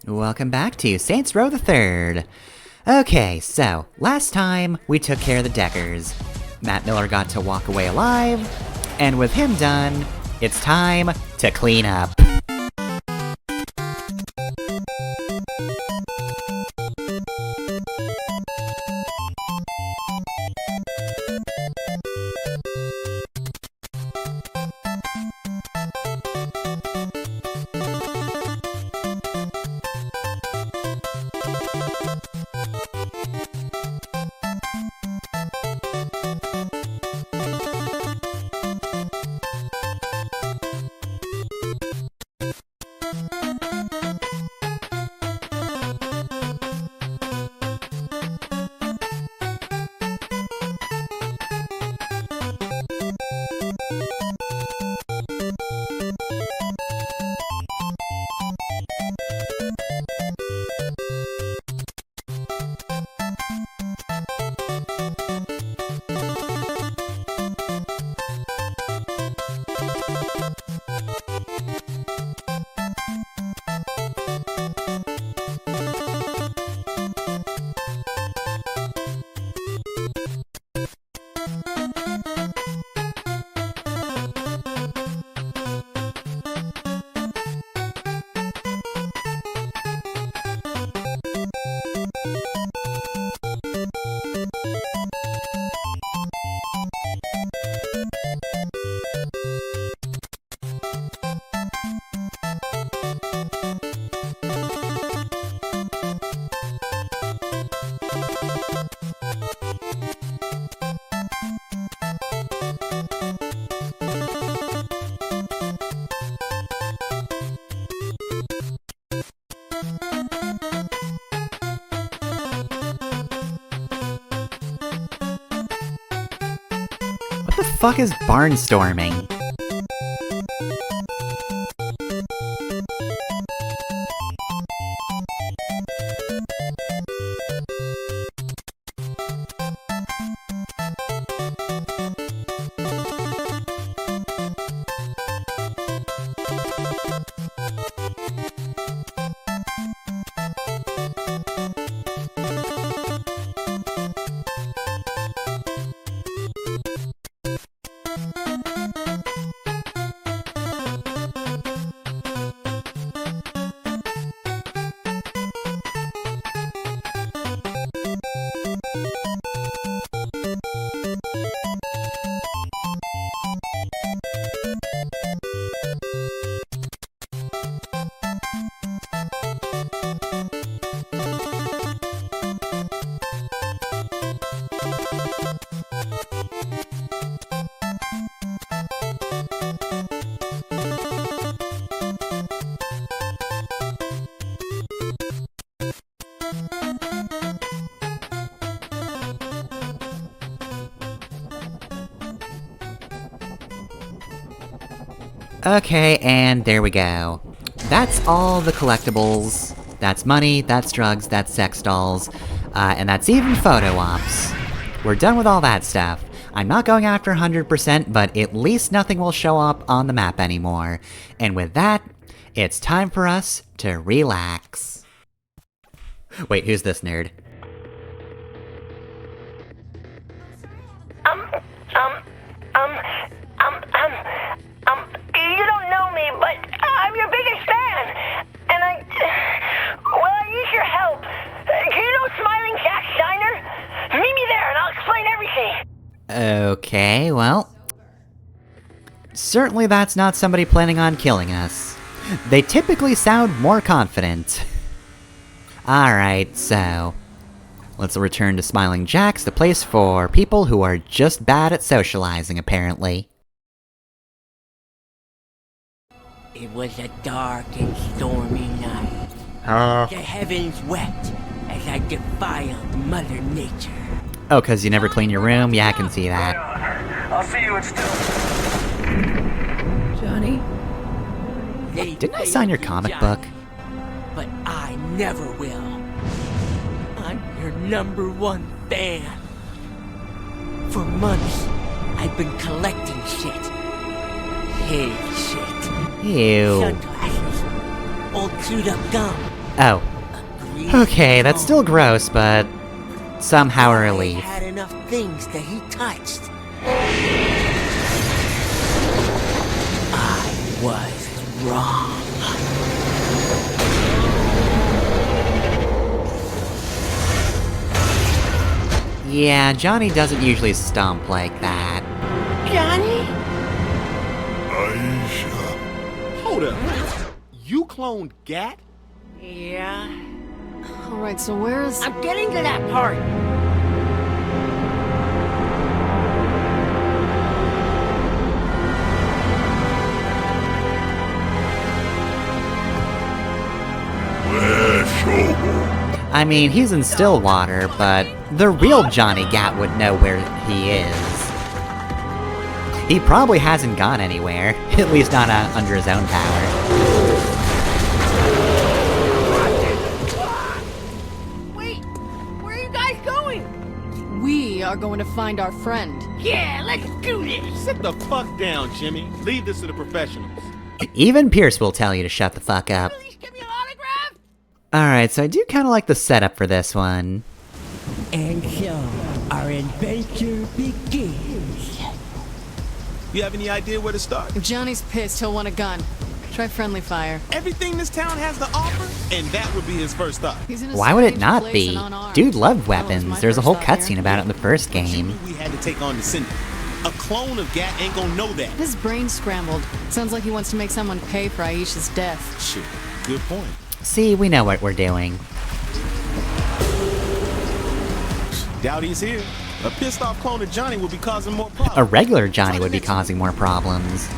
Welcome back to Saints Row the Third. Okay, so, last time we took care of the Deckers. Matt Miller got to walk away alive, and with him done, it's time to clean up. What the fuck is barnstorming? Okay, and there we go. That's all the collectibles. That's money, that's drugs, that's sex dolls, and that's even photo ops. We're done with all that stuff. I'm not going after 100%, but at least nothing will show up on the map anymore. And with that, it's time for us to relax. Wait, who's this nerd? You don't know me, but I'm your biggest fan, and I use your help. Do you know Smiling Jack Diner? Meet me there, and I'll explain everything. Okay, well... certainly that's not somebody planning on killing us. They typically sound more confident. Alright, so... let's return to Smiling Jack's, the place for people who are just bad at socializing, apparently. It was a dark and stormy night. The heavens wept as I defiled Mother Nature. Oh, 'cause you never clean your room? Yeah, I can see that. I'll see you in still. Johnny? Didn't I sign your comic book? But I never will. I'm your #1 fan. For months, I've been collecting shit. Cave shit. Ew. Sunglasses. Old chewed up gum. Oh. Okay, that's still gross, but somehow a He relief. had enough things that he touched. I was wrong. Yeah, Johnny doesn't usually stomp like that. Johnny? Aisha. Hold up. You cloned Gat? Yeah. Alright, so where's... I'm getting to that part. Where's Shobo? I mean, he's in Stillwater, but the real Johnny Gat would know where he is. He probably hasn't gone anywhere, at least not under his own power. Wait, where are you guys going? We are going to find our friend. Yeah, let's do this. Sit the fuck down, Jimmy. Leave this to the professionals. Even Pierce will tell you to shut the fuck up. Please give me an autograph. Alright, so I do kind of like the setup for this one. And so, our adventure begins. You have any idea where to start? If Johnny's pissed, he'll want a gun. Try friendly fire. Everything this town has to offer, and that would be his first stop. He's in a Why would it strange not place be? and unarmed. Dude loved That was weapons. my There's a first whole thought cutscene here. about it in the first But you game. knew we had to take on the Cindy. A clone of Gat ain't gonna know that. His brain scrambled. Sounds like he wants to make someone pay for Aisha's death. Shit, good point. See, we know what we're doing. Doubt he's here. A pissed off clone of Johnny would be causing more problems. A regular Johnny would be causing more problems.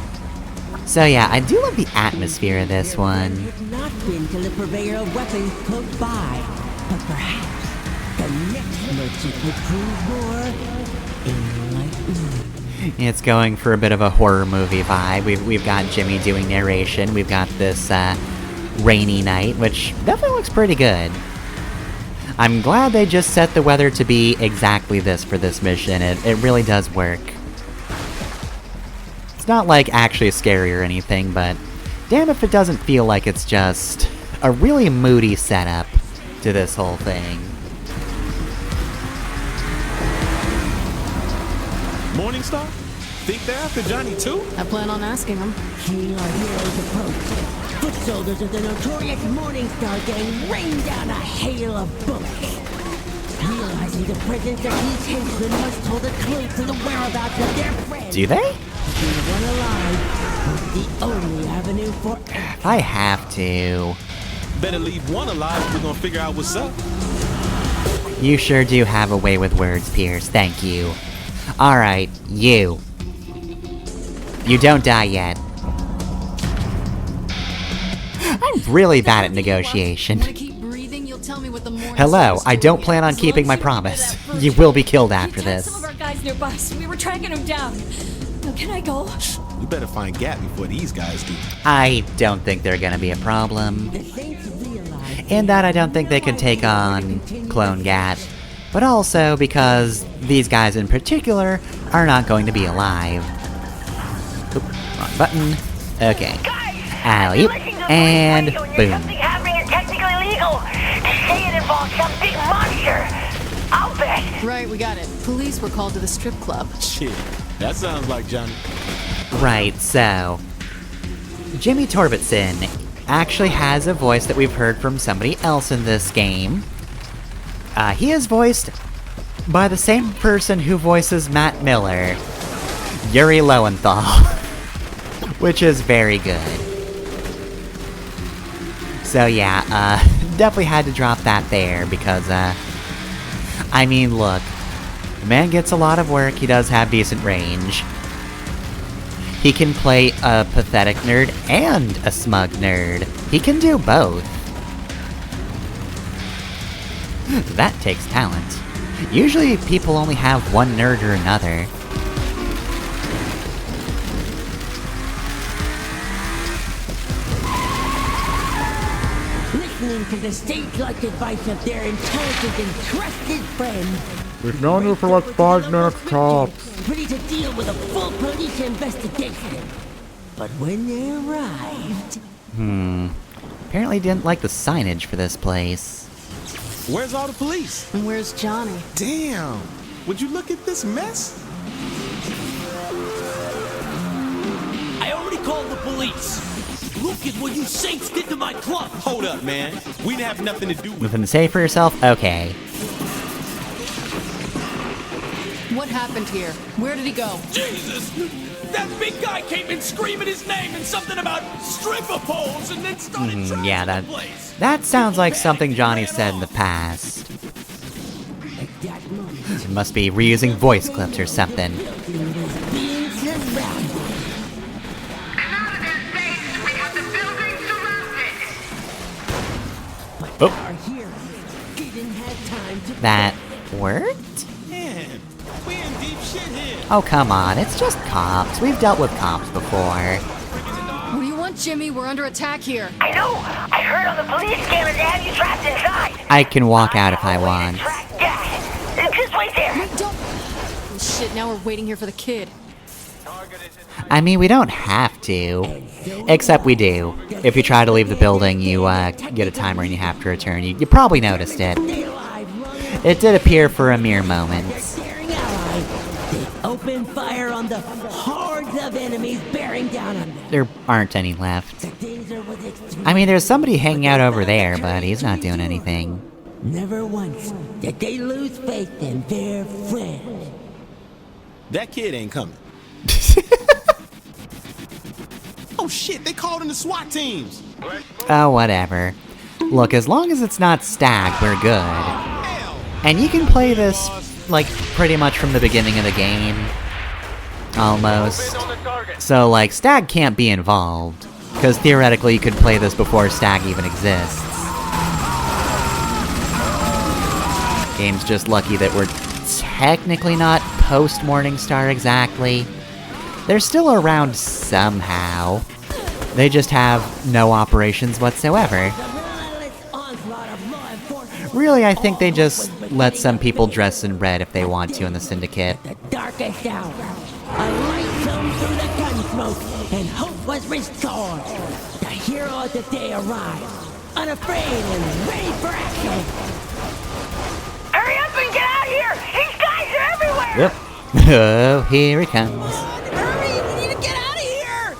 So yeah, I do love the atmosphere of this one. Had not been till the purveyor of weapons close by, but perhaps the next merchant would prove more enlightening. It's going for a bit of a horror movie vibe. We've got Jimmy doing narration. We've got this rainy night, which definitely looks pretty good. I'm glad they just set the weather to be exactly this for this mission. It really does work. It's not like actually scary or anything, but damn if it doesn't feel like it's just a really moody setup to this whole thing. Morningstar? Think they're after Johnny too? I plan on asking him. Seeing our heroes approach, foot soldiers of the notorious Morningstar Gang rain down a hail of bullets. Realizing the presence of these henchmen must hold a clue to the whereabouts of their friends. Do they? Being one alive is the only avenue for action. I have to. Better leave one alive if we're gonna figure out what's up. You sure do have a way with words, Pierce. Thank you. Alright, you. You don't die yet. I'm really bad at negotiation. Want to keep breathing? You'll tell me what the morning Hello, star's I don't doing. plan on As keeping long my as you promise. remember that You first will be killed He after attacked some this. of our guys nearby, so we were tracking him down. Now, can I go? We better find Gat before these guys do. I don't think they're gonna be a problem. The Saints realize And that I don't think they can take on Clone Gat. But also because these guys in particular are not going to be alive. Oop, wrong button. Okay. Alley-oop. And boom. Something happening and technically illegal. Say it involves some big monster. I'll bet. Right, we got it. Police were called to the strip club. Shit, that sounds like Johnny. Right, so Jimmy Torbitson actually has a voice that we've heard from somebody else in this game. He is voiced by the same person who voices Matt Miller, Yuri Lowenthal, which is very good. So yeah, definitely had to drop that there because, I mean, look, the man gets a lot of work, he does have decent range. He can play a pathetic nerd and a smug nerd. He can do both. That takes talent. Usually people only have one nerd or another. listening to the stage-like advice of their intelligent and trusted friend. We've known you for like 5 minutes tops. Ready to deal with a full police investigation. But when they arrived... Apparently didn't like the signage for this place. Where's all the police? And where's Johnny? Damn. Would you look at this mess? I already called the police. Look at what you saints did to my club. Hold up, man. We didn't have nothing to do with it. Nothing to say for yourself? Okay. What happened here? Where did he go? Jesus! That big guy came in screaming his name and something about stripper poles and then started trashing Yeah, the place. that sounds like something Johnny said in the past. At that moment, He must be reusing voice clips or something. it is being surrounded. Oh. Our hero didn't have time to That worked? Man, we in deep shit here. Oh, come on, it's just cops. We've dealt with cops before. What do you want, Jimmy? We're under attack here. I know! I heard on the police scanner they have you trapped inside! I can walk out if I want. Track gas! Just wait there! Wait, don't. Oh, shit, now we're waiting here for the kid. I mean, we don't have to. Except we do. If you try to leave the building, you get a timer and you have to return. You probably noticed it. It did appear for a mere moment. daring ally. They open fire on the hordes of enemies bearing down on them. There aren't any left. The danger was extreme. I mean, there's somebody hanging out over there, but he's not doing anything. Never once did they lose faith in their friend. That kid ain't coming. Oh shit, they called in the SWAT teams. Oh, whatever. Look, as long as it's not Stag, we're good. And you can play this, like, pretty much from the beginning of the game. Almost. So, like, Stag can't be involved. Because theoretically, you could play this before Stag even exists. Game's just lucky that we're technically not post-Morningstar exactly. They're still around somehow. They just have no operations whatsoever. Really, I think they just let some people dress in red if they want to in the Syndicate. The darkest hour, a light shone through the gun smoke, and hope was restored. The hero of the day arrived, unafraid and ready for action. Hurry up and get out here! These guys are everywhere! Yep. Oh, here he comes. Hurry, we need to get out of here!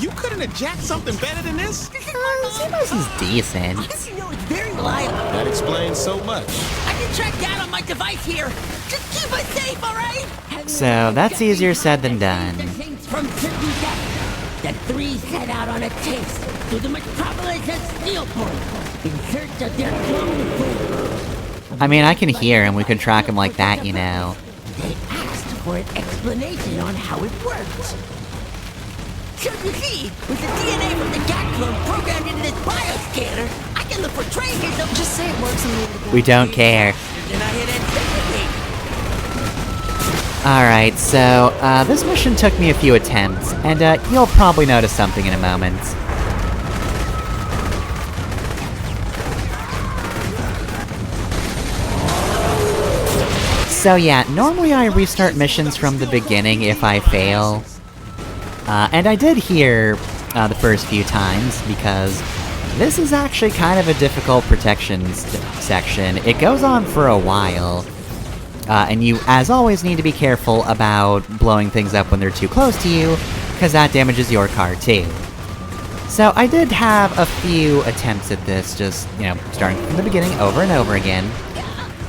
You couldn't have jacked something better than this? This is decent. You know, it's very reliable. That explains so much. I can track down on my device here. Just keep us safe, all right? So, that's easier said than done. From certain depths, the three set out on a chase through the metropolis of Steelport in search of their clone friend. I mean, I can hear him. We can track him like that, you know. They asked for an explanation on how it works. So you see, with the DNA from the cat clone programmed into this bioscanner, I can look for traces of... Just say it works and leave it alone. We don't care. And I hit anticipate. Alright, so, this mission took me a few attempts, and, you'll probably notice something in a moment. So yeah, normally I restart missions from the beginning if I fail. And I did hear, the first few times, because this is actually kind of a difficult protection section. It goes on for a while. And you, as always, need to be careful about blowing things up when they're too close to you, because that damages your car too. So I did have a few attempts at this, just, you know, starting from the beginning over and over again.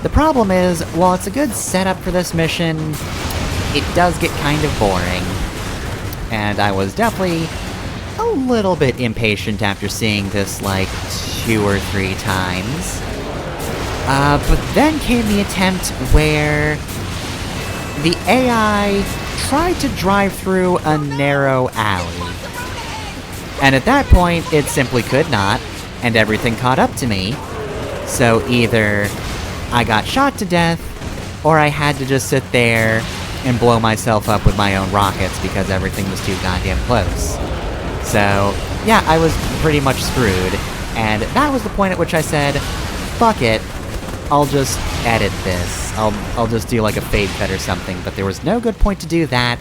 The problem is, while it's a good setup for this mission, it does get kind of boring. And I was definitely a little bit impatient after seeing this, like, 2 or 3 times. But then came the attempt where the AI tried to drive through a narrow alley. And at that point, it simply could not, and everything caught up to me. So either I got shot to death, or I had to just sit there and blow myself up with my own rockets because everything was too goddamn close. So, yeah, I was pretty much screwed, and that was the point at which I said, fuck it, I'll just edit this. I'll just do like a fade cut or something, but there was no good point to do that.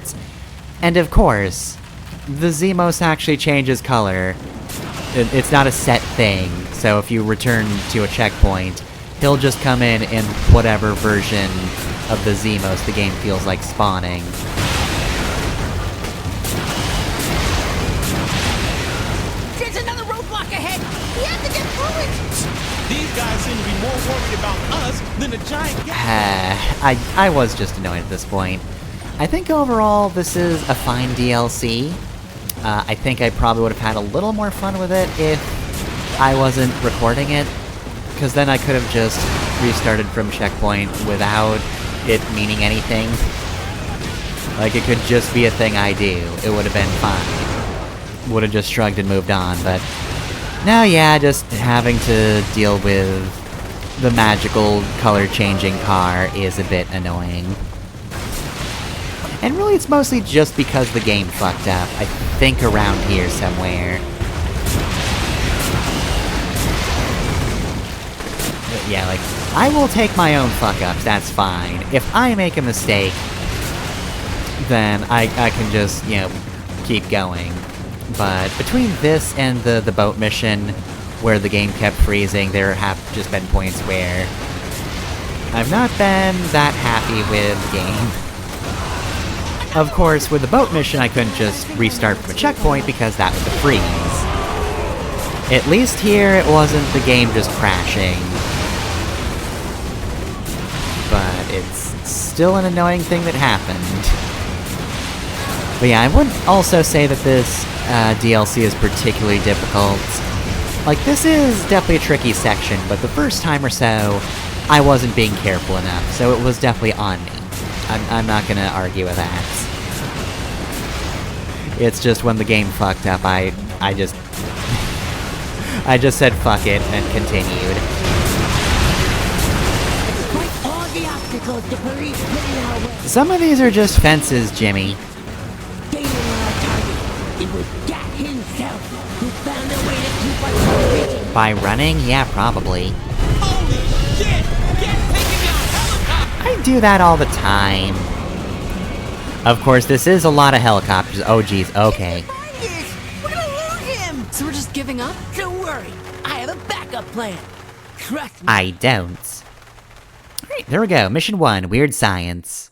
And of course, the Zemos actually changes color. It's not a set thing, so if you return to a checkpoint, he'll just come in whatever version of the Zemos the game feels like spawning. There's another roadblock ahead! We have to get through it! These guys seem to be more worried about us than the giant guy. I was just annoyed at this point. I think overall this is a fine DLC. I think I probably would have had a little more fun with it if I wasn't recording it, because then I could have just restarted from checkpoint without it meaning anything. Like, it could just be a thing I do. It would have been fine. Would have just shrugged and moved on, but... now, yeah, just having to deal with the magical color-changing car is a bit annoying. And really, it's mostly just because the game fucked up. I think around here somewhere. But yeah, like, I will take my own fuck-ups, that's fine. If I make a mistake, then I can just, you know, keep going. But between this and the boat mission, where the game kept freezing, there have just been points where I've not been that happy with the game. Of course, with the boat mission, I couldn't just restart from a checkpoint because that was a freeze. At least here, it wasn't the game just crashing. But it's still an annoying thing that happened. But yeah, I wouldn't also say that this DLC is particularly difficult. Like, this is definitely a tricky section, but the first time or so, I wasn't being careful enough, so it was definitely on me. I'm not gonna argue with that. It's just when the game fucked up, I just... I just said fuck it, and continued. Despite all the obstacles the police put in our way, Some of these are just fences, Jimmy. gaining on our target, it was Gat himself who found a way to keep us from reaching. By running? Yeah, probably. Holy shit! Get taking down helicopter! I do that all the time. Of course, this is a lot of helicopters. Oh geez, okay. We're gonna lose him! So we're just giving up? Don't worry, I have a backup plan. Trust me. I don't. Alright, there we go. Mission 1, Weird Science.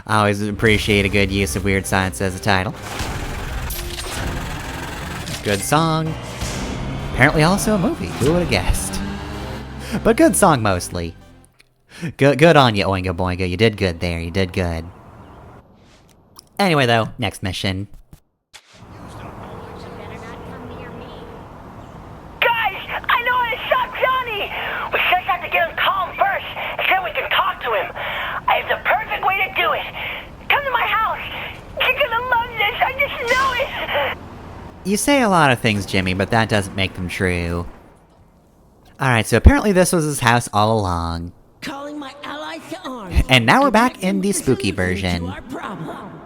I always appreciate a good use of Weird Science as a title. Good song. Apparently also a movie, who would have guessed? But good song mostly. Good on you, Oingo Boingo, you did good there, you did good. Anyway though, next mission. Guys, I know how to stop Johnny! We just have to get him calm first, and then we can talk to him. I have the perfect way to do it. Come to my house! You're gonna love this, I just know it! You say a lot of things, Jimmy, but that doesn't make them true. Alright, so apparently this was his house all along. Calling my allies to arms. And now we're back Protecting in the the spooky solution to version. our problem.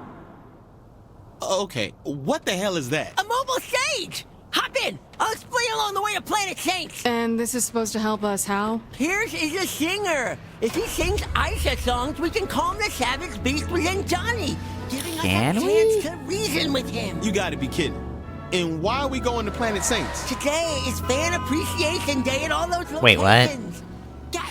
Okay, what the hell is that? A mobile stage! Hop in! I'll explain along the way to Planet Saints! And this is supposed to help us how? Pierce is a singer. If he sings Aisha songs, we can calm the savage beast within Johnny, giving us Can a we? chance to reason with him. You gotta be kidding. And why are we going to Planet Saints? Today is Fan Appreciation Day at all those locations. Wait, what?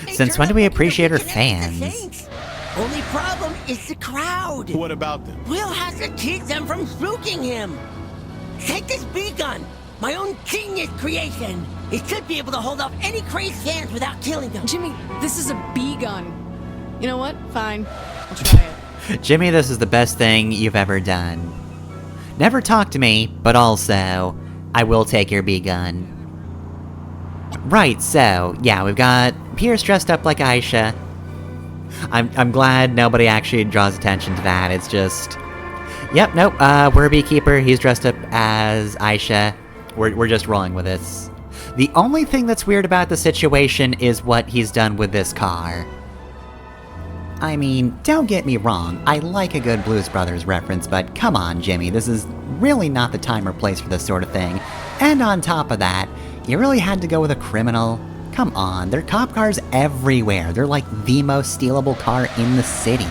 Since when do we appreciate our fans? Only problem is the crowd. What about them? We'll have to keep them from spooking him. Take this B-gun, my own genius creation. It should be able to hold off any crazed fans without killing them. Jimmy, this is a bee gun. You know what? Fine. I'll try it. Jimmy, this is the best thing you've ever done. Never talk to me, but also, I will take your B-gun. Right, so, yeah, we've got Pierce dressed up like Aisha. I'm glad nobody actually draws attention to that, it's just... Yep, nope, we're a beekeeper, he's dressed up as Aisha. We're just rolling with this. The only thing that's weird about the situation is what he's done with this car. I mean, don't get me wrong, I like a good Blues Brothers reference, but come on, Jimmy, this is really not the time or place for this sort of thing. And on top of that, you really had to go with a criminal? Come on, there are cop cars everywhere. They're like the most stealable car in the city.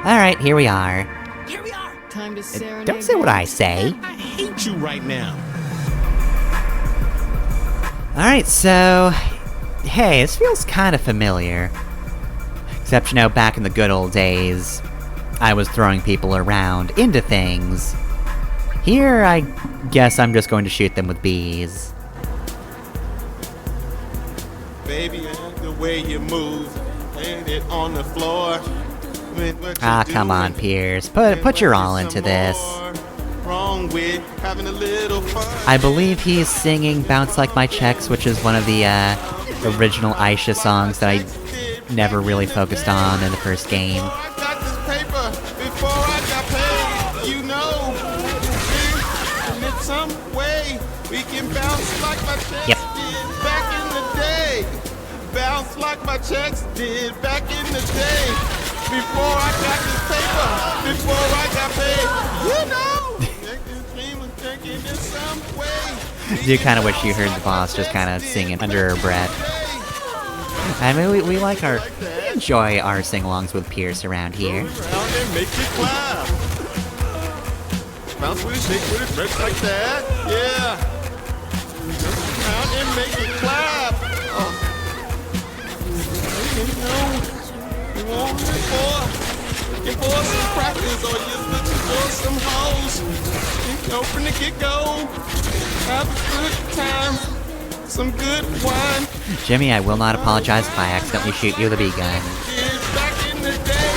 Alright, here we are. Here we are. Time to serenade. Don't say what I say. I hate you right now. Alright, so... Hey, this feels kind of familiar. Except, you know, back in the good old days, I was throwing people around into things. Here, I guess I'm just going to shoot them with bees. Baby, and the way you move, and it on the floor. Come on, Pierce. Put your all into this. Wrong with having a little fun. I believe he's singing Bounce Like My Checks, which is one of the original Aisha songs that I never really focused on in the first game. I got this paper before I got paid, you know. And in some way, we can bounce like my checks Yep. did back in the day. Bounce like my checks did back in the day. Before I got this paper, before I got paid, you know. In some way, I do kind of wish you heard the boss just kind of singing under her breath. I mean, we like we enjoy our sing-alongs with Pierce around here. Around and make it clap. Bounce with it, shake with it, stretch like that. Yeah. Jump around and make it clap. Oh. You want looking for some practice, or you're looking for some hoes. Go from the get-go. Have a good time. Some good wine. Jimmy, I will not apologize if I accidentally shoot you with a bee gun. Back in the day.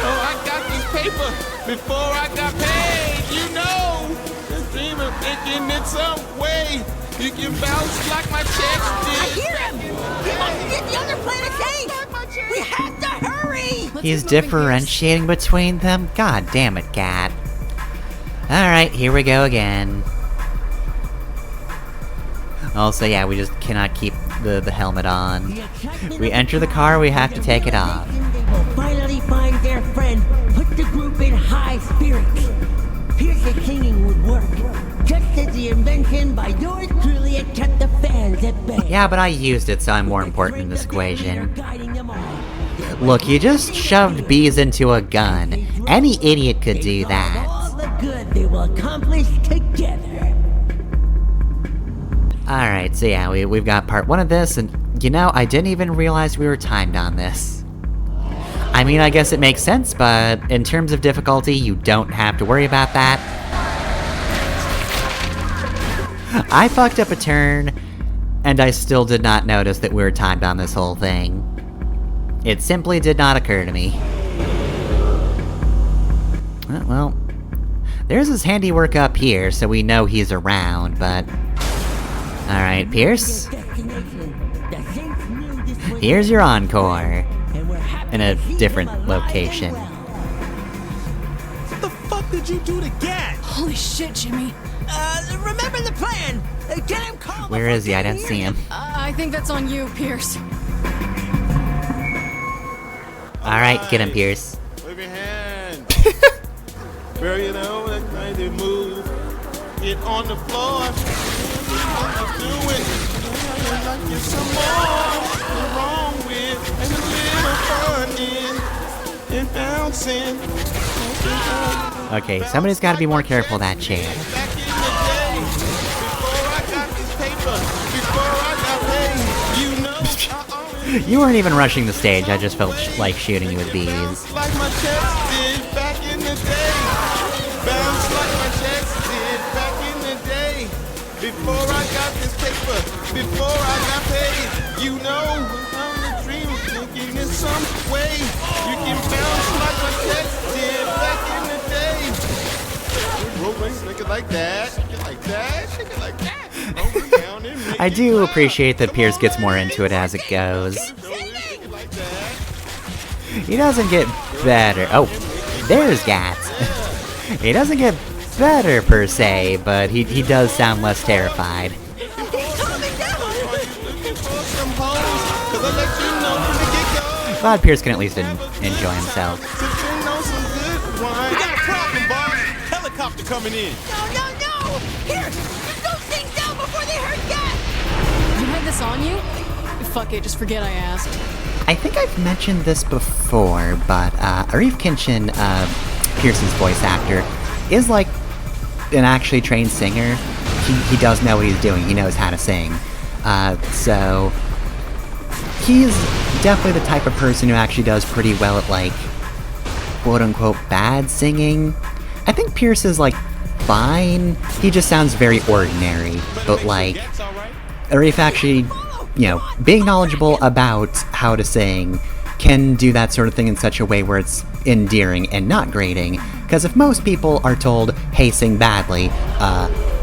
Oh, I got this paper before I got paid. You know, the dream of thinking in some way you can bounce like my checks I did. hear him. He wants to get the other planet safe. We have to hurry. He's differentiating between them? God damn it, Cat. Alright, here we go again. Also, yeah, we just cannot keep the helmet on. We enter the car, we have to take it off. They will finally find their friend. Put the group in high spirits. Pierce's singing would work. Just as the invention by yours truly had kept the fans at bay. Yeah, but I used it, so I'm more important in this equation. Look, you just shoved bees into a gun. Any idiot could do that. All the good they will accomplish together. Alright, so yeah, we've got part 1 of this, and you know, I didn't even realize we were timed on this. I mean, I guess it makes sense, but in terms of difficulty, you don't have to worry about that. I fucked up a turn, and I still did not notice that we were timed on this whole thing. It simply did not occur to me. Well, there's his handiwork up here, so we know he's around, but... Alright, Pierce. Here's your encore. In a different location. What the fuck did you do to Gat? Holy shit, Jimmy. Remember the plan. Get him called. Where is he? I didn't see him. I think that's on you, Pierce. Alright, get him, Pierce. Wave your hand. Girl, you know that kind of move. Get on the floor. Do it. Like it's some more. What's wrong with and a little fun in and bouncing. Okay, somebody's gotta be more careful of that chair. Back in the day, before I got this paper, before I got paid, you know, You weren't even rushing the stage, I just felt like shooting you with bees. like my chest did back in the day. Bounce like my chest did back in the day. Before I got this paper, before I got paid, you know, I'm a dream thinking in some way. You can bounce like my chest did back in the day. Rolling, shake it like that, shake it like that, shake it like that. Rolling down and make I it do clap. appreciate that Pierce gets more into it as it goes. Shake it like that. He doesn't get better. Oh, there's Gats. He doesn't get better per se, but he does sound less terrified. Glad Pierce can at least enjoy himself. Helicopter coming in. No! Here! Get those things down before they hurt Gat! You had this on you? Fuck it, just forget I asked. I think I've mentioned this before, but Arif Kinchin, Pearson's voice actor, is like an actually trained singer. He does know what he's doing, he knows how to sing. So he's definitely the type of person who actually does pretty well at, like, quote-unquote bad singing. I think Pierce is, like, fine. He just sounds very ordinary. But, like, Arif actually, you know, being knowledgeable about how to sing can do that sort of thing in such a way where it's endearing and not grating. Because if most people are told, hey, sing badly,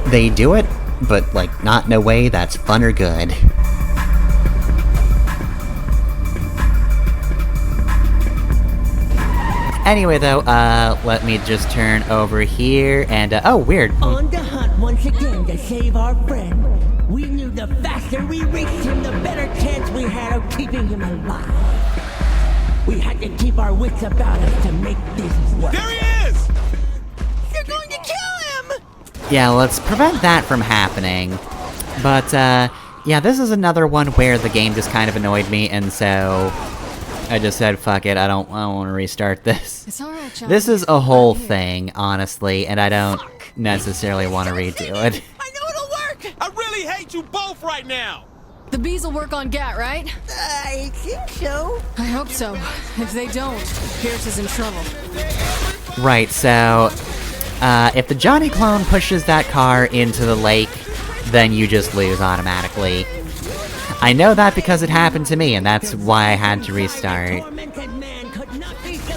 they do it, but, like, not in a way that's fun or good. Anyway, though, let me just turn over here, and, oh, weird. On the hunt once again to save our friend. We knew the faster we reached him, the better chance we had of keeping him alive. We had to keep our wits about us to make this work. There he is! You're going to kill him! Yeah, let's prevent that from happening. But, yeah, this is another one where the game just kind of annoyed me, and so I just said, fuck it, I don't want to restart this. It's alright, John. This is a whole thing, honestly, and I don't necessarily want to redo it. I know it'll work! I really hate you both right now! The bees will work on Gat, right? I think so. I hope so. If they don't, Pierce is in trouble. Right, so, if the Johnny clone pushes that car into the lake, then you just lose automatically. I know that because it happened to me, and that's why I had to restart.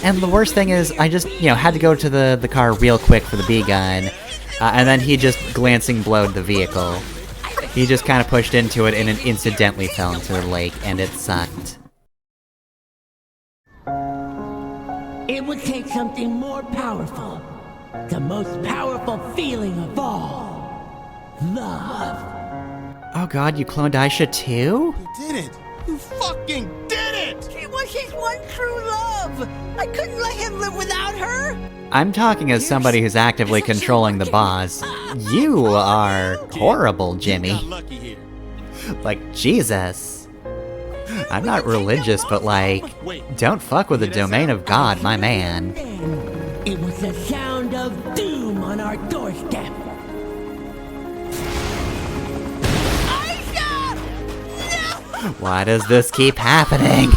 And the worst thing is, I just, you know, had to go to the car real quick for the B-gun, and then he just glancing blowed the vehicle. He just kind of pushed into it and it incidentally fell into the lake, and it sucked. It would take something more powerful. The most powerful feeling of all. Love. Oh god, you cloned Aisha too? You did it! You fucking did it! She was his one true love. I couldn't let him live without her. I'm talking as somebody who's actively controlling the boss. You are horrible, Jimmy. Got lucky here. Like, Jesus. I'm not religious, but like, don't fuck with the domain of God, my man. It was the sound of doom on our doorstep. Why does this keep happening?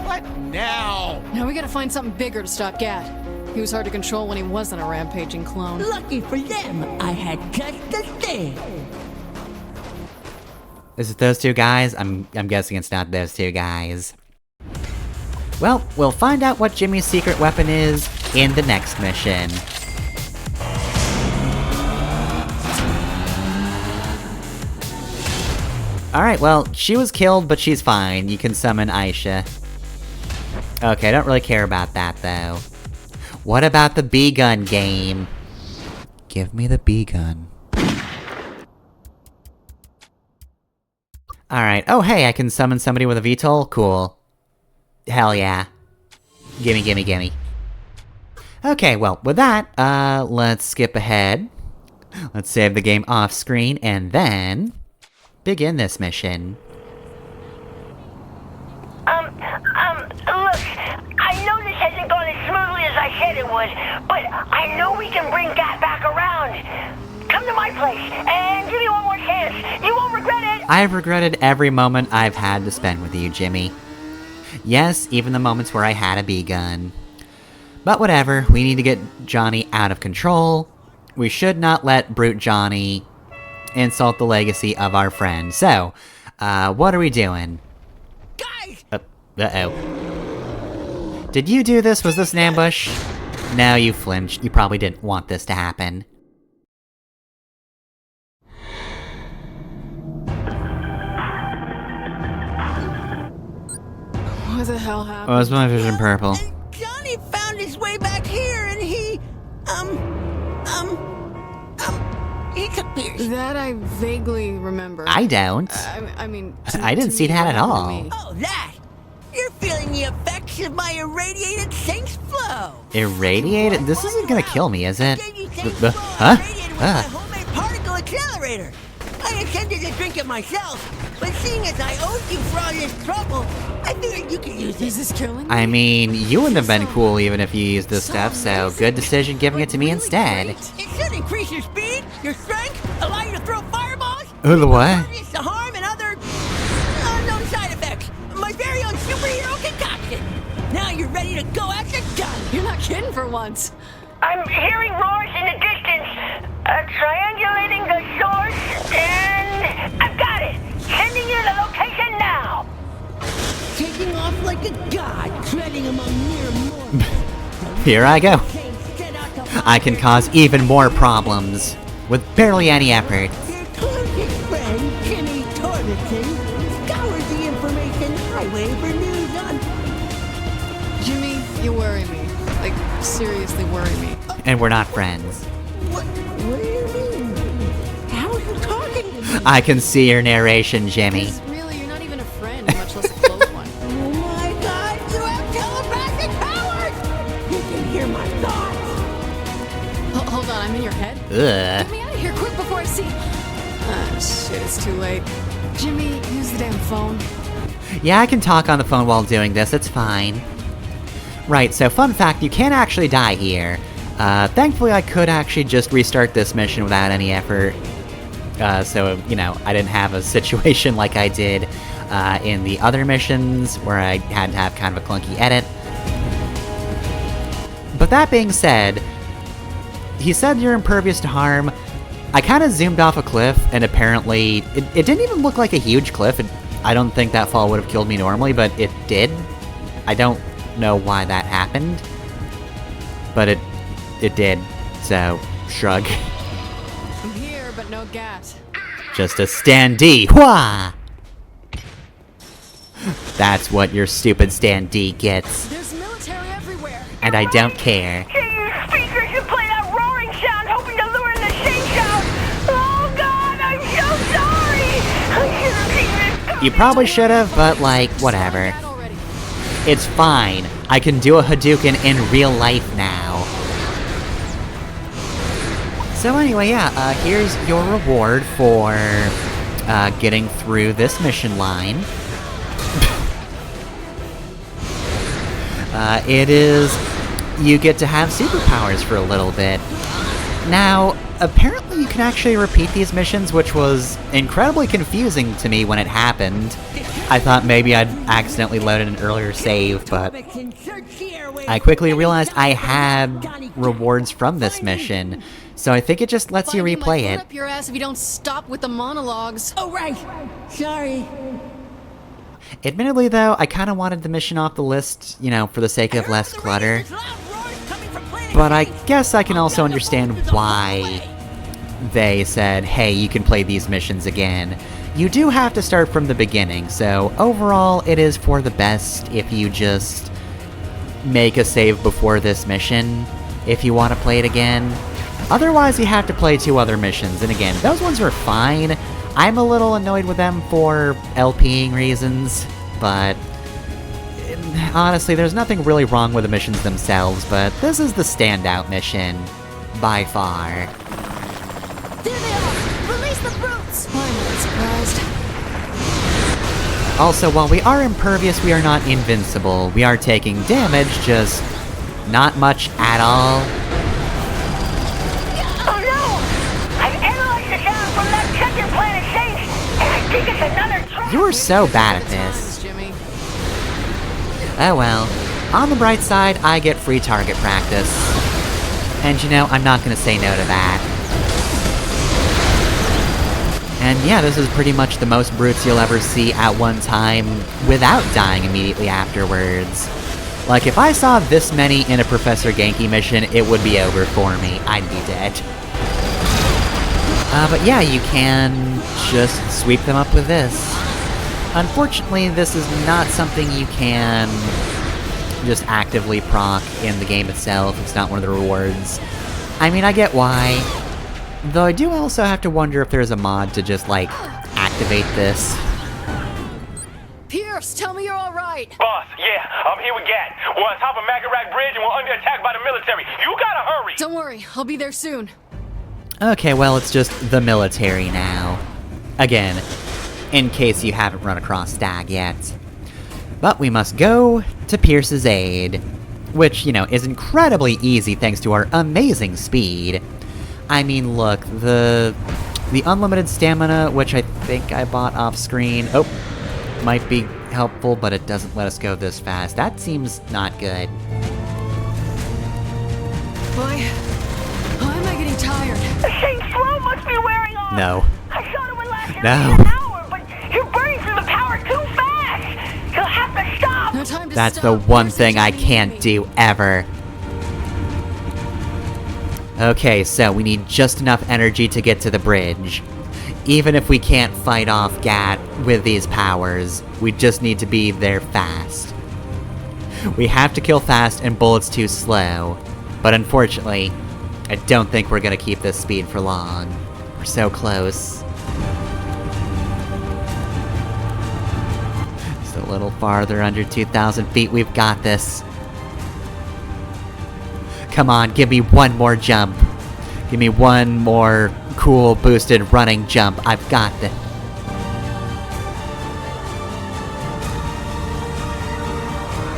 What now? Now we gotta find something bigger to stop Gat. He was hard to control when he wasn't a rampaging clone. Lucky for them, I had just the thing. Is it those two guys? I'm guessing it's not those two guys. Well, we'll find out what Jimmy's secret weapon is in the next mission. Alright, well, she was killed, but she's fine. You can summon Aisha. Okay, I don't really care about that, though. What about the B-gun game? Give me the B-gun. Alright, oh hey, I can summon somebody with a VTOL? Cool. Hell yeah. Gimme, gimme, gimme. Okay, well, with that, let's skip ahead. Let's save the game off screen, and then begin this mission. Look, I know this hasn't gone as smoothly as I said it would, but I know we can bring Gat back around. Come to my place, and give me one more chance. You won't regret it! I've regretted every moment I've had to spend with you, Jimmy. Yes, even the moments where I had a B-gun. But whatever, we need to get Johnny out of control. We should not let Brute Johnny insult the legacy of our friend. So, what are we doing? Guys! Uh-oh. Did you do this? Was this an ambush? No, you flinched. You probably didn't want this to happen. What the hell happened? Oh, is my vision purple? And Johnny found his way back here, and he took Pierce. That I vaguely remember. I don't. I mean, I didn't see that at all. Oh, that! You're feeling the effects of my irradiated Saints flow. Irradiated? This isn't gonna kill me, is it? I gave you Saints Huh? flow irradiated with my homemade particle accelerator. I intended to drink it myself, but seeing as I owed you for all this trouble, I I figured you could use Is this. this killing me? I mean, you wouldn't have been cool even if you used this stuff, so good decision giving it to me instead. It should increase your speed, your strength, allow you to throw fireballs. Ooh, the what? Impervious to harm and other unknown side effects. My very own superhero concoction. Now you're ready to go after done. You're not kidding for once. I'm hearing roars in the distance. Triangulating the source, and I've got it. Sending you the location now. Taking off like a god, treading among mere mortals. Here I go. Set out to I can cause even more problems with barely any effort. Your closest friend, Jimmy Torbitson, scours the information highway for news on... Jimmy, you worry me. Like, seriously worry me. And we're not friends. What do you mean? How are you talking to me? I can see your narration, Jimmy. Because really, you're not even a friend, much less a close one. Oh my god, you have telepathic powers! You can hear my thoughts! Hold on, I'm in your head? Ugh. Get me out of here quick before I see... Ah, shit, it's too late. Jimmy, use the damn phone. Yeah, I can talk on the phone while doing this, it's fine. Right, so fun fact, you can't actually die here. Thankfully I could actually just restart this mission without any effort. So, you know, I didn't have a situation like I did in the other missions, where I had to have kind of a clunky edit. But that being said, he said you're impervious to harm. I kind of zoomed off a cliff, and apparently, it didn't even look like a huge cliff. I don't think that fall would have killed me normally, but it did. I don't know why that happened, but it did, so shrug. I'm here, but no gas. Just a standee. Wah! That's what your stupid standee gets, There's military everywhere. and I don't care. Can you speakers should play that roaring sound, hoping to lure in the shakedown. Oh God, I'm so sorry. I should have seen this. You probably should have, but like, whatever. That already. It's fine. I can do a Hadouken in real life now. So anyway, yeah, here's your reward for getting through this mission line. It is... you get to have superpowers for a little bit. Now, apparently you can actually repeat these missions, which was incredibly confusing to me when it happened. I thought maybe I'd accidentally loaded an earlier save, but I quickly realized I had rewards from this mission, so I think it just lets you Finding my replay foot it. up your ass if you don't stop with the monologues. Oh, right. Sorry. Admittedly though, I kinda wanted the mission off the list, you know, for the sake of less clutter. But I guess I can also understand why they said, hey, you can play these missions again. You do have to start from the beginning, so overall it is for the best if you just make a save before this mission, if you want to play it again. Otherwise you have to play 2 other missions, and again, those ones are fine. I'm a little annoyed with them for LPing reasons, but honestly, there's nothing really wrong with the missions themselves, but this is the standout mission, by far. There they are! Release the brutes! I'm not surprised. Also, while we are impervious, we are not invincible. We are taking damage, just not much at all. Oh no! I've analyzed the sound from that second planet Saints, and I think it's another trap. You are so bad at this. Times, Jimmy. Oh well. On the bright side, I get free target practice. And you know, I'm not gonna say no to that. And yeah, this is pretty much the most brutes you'll ever see at one time without dying immediately afterwards. Like, if I saw this many in a Professor Genki mission, it would be over for me. I'd be dead. But yeah, you can just sweep them up with this. Unfortunately, this is not something you can just actively proc in the game itself. It's not one of the rewards. I mean, I get why. Though I do also have to wonder if there's a mod to just, like, activate this. Pierce, tell me you're alright! Boss, yeah, I'm here with Gat. We're on top of Magarac Bridge and we're under attack by the military. You gotta hurry! Don't worry, I'll be there soon. Okay, well, it's just the military now. Again, in case you haven't run across Stag yet. But we must go to Pierce's aid, which, you know, is incredibly easy thanks to our amazing speed. I mean, look, the unlimited stamina, which I think I bought off screen, might be helpful, but it doesn't let us go this fast. That seems not good. Boy, why am I getting tired? Shane Slow must be wearing off. No. I thought it would last No. an hour, but you're burning through the power too fast. You'll have to stop. No time to That's stop. the one Pierce thing I just needed can't me. do ever. Okay, so we need just enough energy to get to the bridge. Even if we can't fight off Gat with these powers, we just need to be there fast. We have to kill fast and Bullet's too slow, but unfortunately, I don't think we're gonna keep this speed for long. We're so close. Just a little farther under 2,000 feet, we've got this. Come on, give me one more jump. Give me one more cool boosted running jump. I've got this.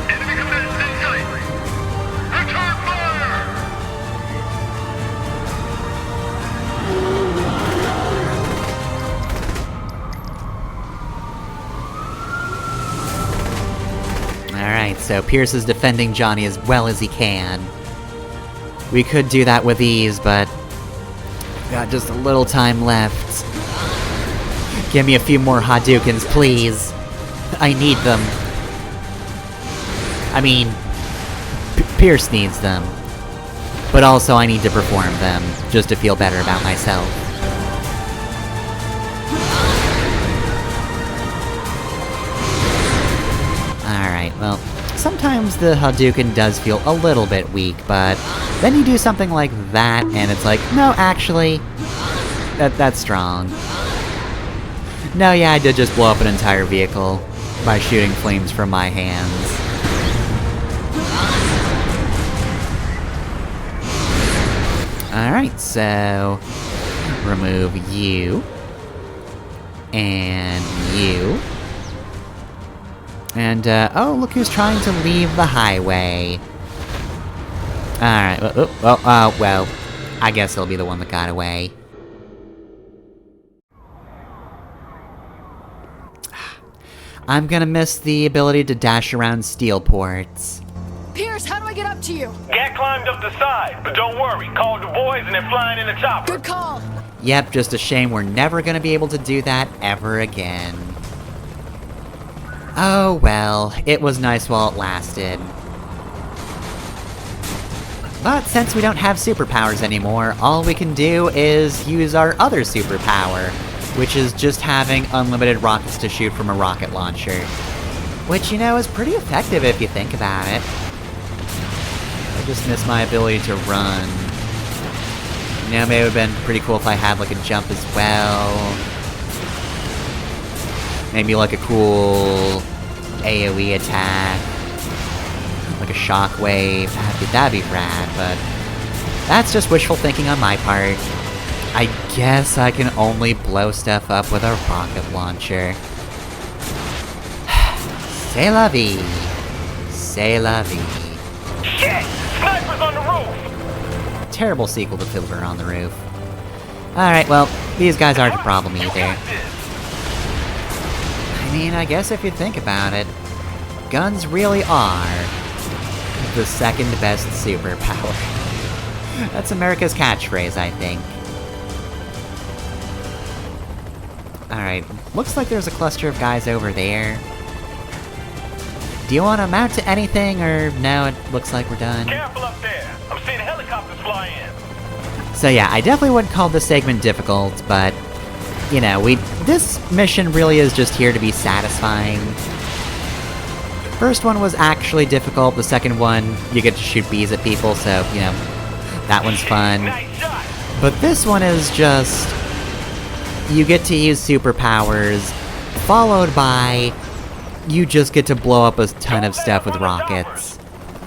Enemy combatants in sight. Return fire! Alright, so Pierce is defending Johnny as well as he can. We could do that with ease, but got just a little time left. Give me a few more Hadoukens, please. I need them. I mean, Pierce needs them. But also I need to perform them, just to feel better about myself. Alright, well, sometimes the Hadouken does feel a little bit weak, but then you do something like that, and it's like, no, actually, that's strong. No, yeah, I did just blow up an entire vehicle by shooting flames from my hands. Alright, so remove you. And you. And, oh, look who's trying to leave the highway. Alright, well, I guess he'll be the one that got away. I'm gonna miss the ability to dash around steel ports. Pierce, how do I get up to you? Gat climbed up the side, but don't worry. Called the boys and they're flying in the chopper. Good call. Yep, just a shame we're never gonna be able to do that ever again. Oh well, it was nice while it lasted. But since we don't have superpowers anymore, all we can do is use our other superpower, which is just having unlimited rockets to shoot from a rocket launcher. Which, you know, is pretty effective if you think about it. I just miss my ability to run. You know, maybe it would've been pretty cool if I had, like, a jump as well. Maybe, like, a cool AoE attack. Like a shockwave. That'd be rad, but that's just wishful thinking on my part. I guess I can only blow stuff up with a rocket launcher. C'est la vie. C'est la vie. Shit! Snipers on the roof! Terrible sequel to Fiddler on the Roof. Alright, well, these guys aren't a problem either. I mean, I guess if you think about it, guns really are the second best superpower. That's America's catchphrase, I think. Alright, looks like there's a cluster of guys over there. Do you want to mount to anything, or no, it looks like we're done? Careful up there. I'm seeing helicopters fly in. So yeah, I definitely wouldn't call this segment difficult, but, you know, this mission really is just here to be satisfying. First one was actually difficult, the second one, you get to shoot bees at people, so, you know, that one's fun. Nice shot. But this one is just... you get to use superpowers, followed by... you just get to blow up a ton of stuff with rockets.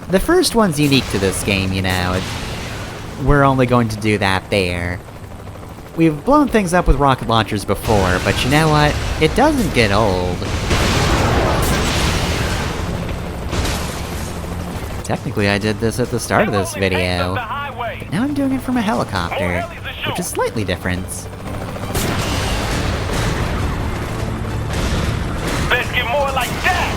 The first one's unique to this game, you know. We're only going to do that there. We've blown things up with rocket launchers before, but you know what? It doesn't get old. Technically, I did this at the start of this video. But now I'm doing it from a helicopter, which is slightly different. Let's get more like that!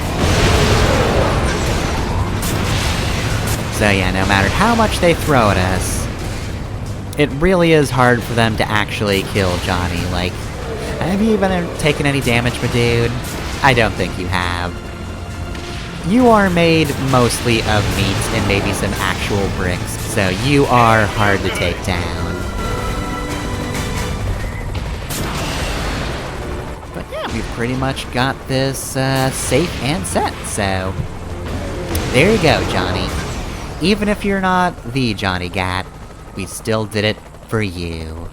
So yeah, no matter how much they throw at us, it really is hard for them to actually kill Johnny. Like, have you even taken any damage, my dude? I don't think you have. You are made mostly of meat and maybe some actual bricks, so you are hard to take down. But yeah, we've pretty much got this safe and set, so... There you go, Johnny. Even if you're not the Johnny Gat, we still did it for you.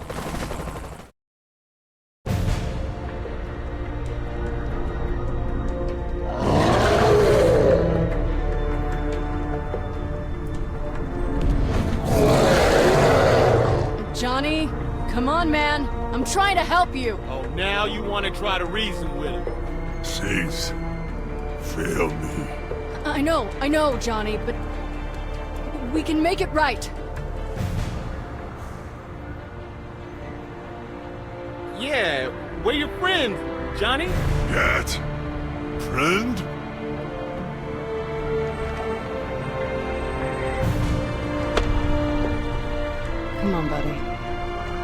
Johnny, come on, man. I'm trying to help you. Oh, now you want to try to reason with him. Saints, fail me. I know, Johnny, but we can make it right. Yeah, we're your friends, Johnny. Gat? Friend? Come on, buddy.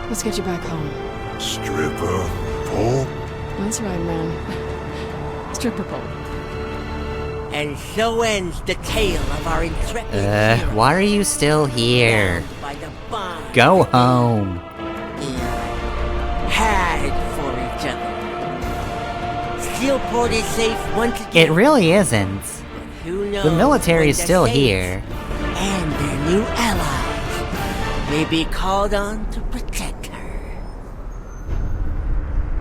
Let's get you back home. Stripper pole? That's right, man. Stripper pole. And so ends the tale of our intrepid hero, Why are you still here? bound by the bond Go home. had for each other. Steelport is safe once again. It really isn't. Who knows The military when is the still Saints here. and their new allies may be called on to protect her.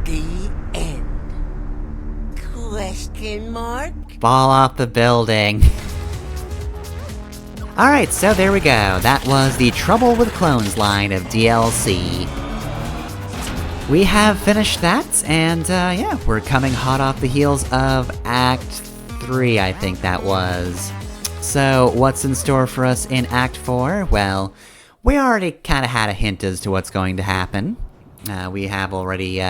The end. Question mark? Fall off the building. Alright, so there we go. That was the Trouble with Clones line of DLC. We have finished that, and yeah, we're coming hot off the heels of Act 3, I think that was. So, what's in store for us in Act 4? Well, we already kinda had a hint as to what's going to happen. We have already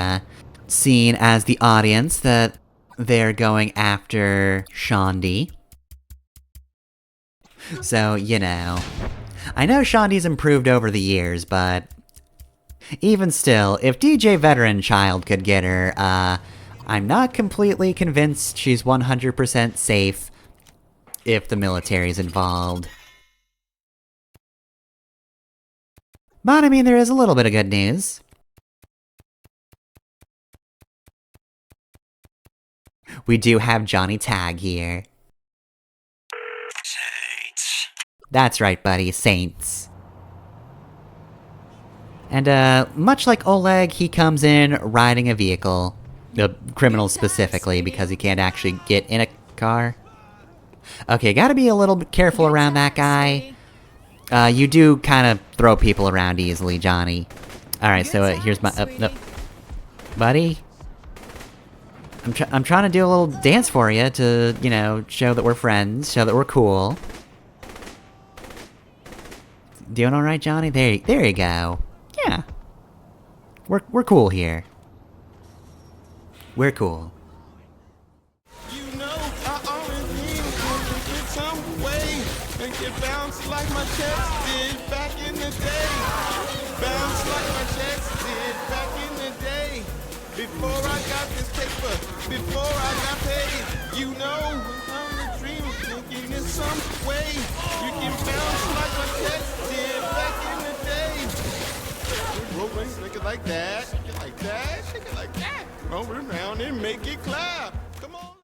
seen as the audience that they're going after Shondi. So, you know. I know Shondi's improved over the years, but... even still, if DJ Veteran Child could get her, I'm not completely convinced she's 100% safe if the military's involved. But, I mean, there is a little bit of good news. We do have Johnny Tag here. Saints. That's right, buddy, Saints. And, much like Oleg, he comes in riding a vehicle. The criminal specifically, because he can't actually get in a car. Okay, gotta be a little bit careful around that guy. You do kind of throw people around easily, Johnny. Alright, so here's my... no. Buddy? I'm trying to do a little dance for you to, you know, show that we're friends, show that we're cool. Doing alright, Johnny? There you go. Yeah. We're cool here. We're cool. You know, I always need to get some way and get bounced like my chest did back in the day. Bounce like my chest did back in the day. Before I got this paper, before I got paid. You know, I'm a dream thinking in some way. You can bounce like my chest did back in the day. Rolling, shake it like that, shake it like that, shake it like that. Roll around and make it clap.